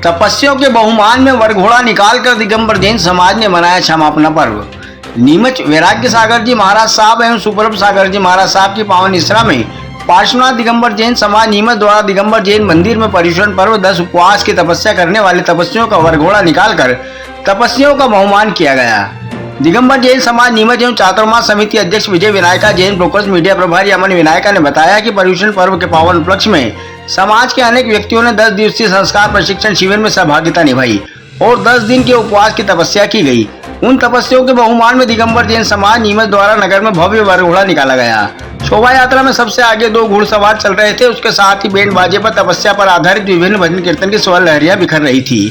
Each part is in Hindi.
तपस्वियों के बहुमान में वरघोड़ा निकालकर दिगंबर जैन समाज ने मनाया क्षमापना पर्व। नीमच वैराग्य सागर जी महाराज साहब एवं सुप्रभ सागर जी महाराज साहब की पावन इसरा में पार्श्वनाथ दिगंबर जैन समाज नीमच द्वारा दिगंबर जैन मंदिर में पर्युषण पर्व 10 उपवास की तपस्या करने वाले तपस्वियों का वरघोड़ा निकालकर तपस्वियों का बहुमान किया गया। दिगंबर जैन समाज नीमच एवं चातुर्मास समिति अध्यक्ष विजय विनायका, जैन ब्रोकर्स मीडिया प्रभारी अमन विनायका ने बताया कि पर्युषण पर्व के पावन उपलक्ष्य में समाज के अनेक व्यक्तियों ने 10 दिवसीय संस्कार प्रशिक्षण शिविर में सहभागिता निभाई और 10 दिन के उपवास की तपस्या की गई। उन तपस्वियों के बहुमान में दिगंबर जैन समाज नीमच द्वारा नगर में भव्य वरघोड़ा निकाला गया। शोभा यात्रा में सबसे आगे 2 घुड़सवार चल रहे थे। उसके साथ ही बैंड बाजे पर तपस्या पर आधारित विभिन्न भजन कीर्तन की स्वर लहरियां बिखर रही थी।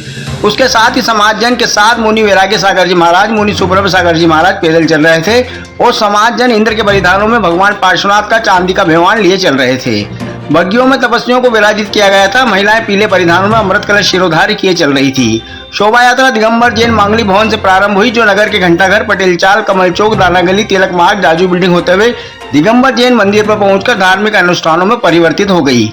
उसके साथ ही समाज जन के साथ मुनि वैराग्य सागर जी महाराज, मुनि सुप्रभ सागर जी महाराज पैदल चल रहे थे और समाज जन इंद्र के परिधानों में भगवान पार्श्वनाथ का चांदी का विमान लिए चल रहे थे। बग्गियों में तपस्वियों को विराजित किया गया था। महिलाएं पीले परिधानों में अमृत कलश शिरोधार्य किए चल रही थी। शोभा यात्रा दिगंबर जैन मांगली भवन से प्रारंभ हुई, जो नगर के घंटाघर, पटेल चाल, कमल चौक, दाना गली, तिलक मार्ग, जाजू बिल्डिंग होते हुए दिगंबर जैन मंदिर पर पहुंचकर धार्मिक अनुष्ठानों में परिवर्तित हो गई।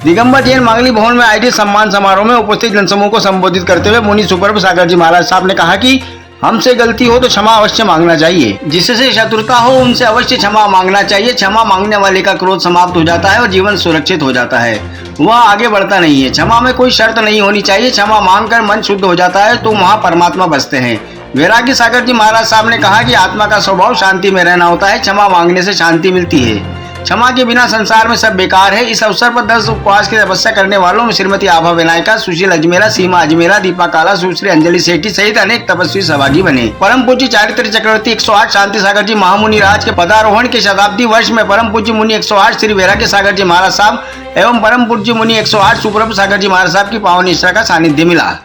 दिगंबर जैन मांगली भवन में आयोजित सम्मान समारोह में उपस्थित जनसमूह को संबोधित करते हुए मुनि सुप्रभ सागर जी महाराज साहब ने कहा कि हमसे गलती हो तो क्षमा अवश्य मांगना चाहिए, जिससे शत्रुता हो उनसे अवश्य क्षमा मांगना चाहिए। क्षमा मांगने वाले का क्रोध समाप्त हो जाता है और जीवन सुरक्षित हो जाता है, वह आगे बढ़ता नहीं है। क्षमा में कोई शर्त नहीं होनी चाहिए। क्षमा मांगकर मन शुद्ध हो जाता है तो वहाँ परमात्मा बसते हैं। वैराग्य सागर जी महाराज साहब ने कहा कि आत्मा का स्वभाव शांति में रहना होता है। क्षमा मांगने से शांति मिलती है। क्षमा के बिना संसार में सब बेकार है। इस अवसर पर 10 उपवास की तपस्या करने वालों में श्रीमती आभा विनायका, सुशील अजमेरा, सीमा अजमेरा, दीपा काला, सुश्री अंजलि सेठी सहित अनेक तपस्वी सहभागी बने। परम पूज्य चारित्र चक्रवर्ती 108 शांति सागर जी महामुनि राज के पदारोहण के शताब्दी वर्ष में परम पूज्य मुनि 108 श्री वैराग्य सागर जी महाराज साहब एवं परम पूज्य मुनि 108 सुप्रभ सागर जी महाराज साहब की पावन निष्ठा का सानिध्य मिला।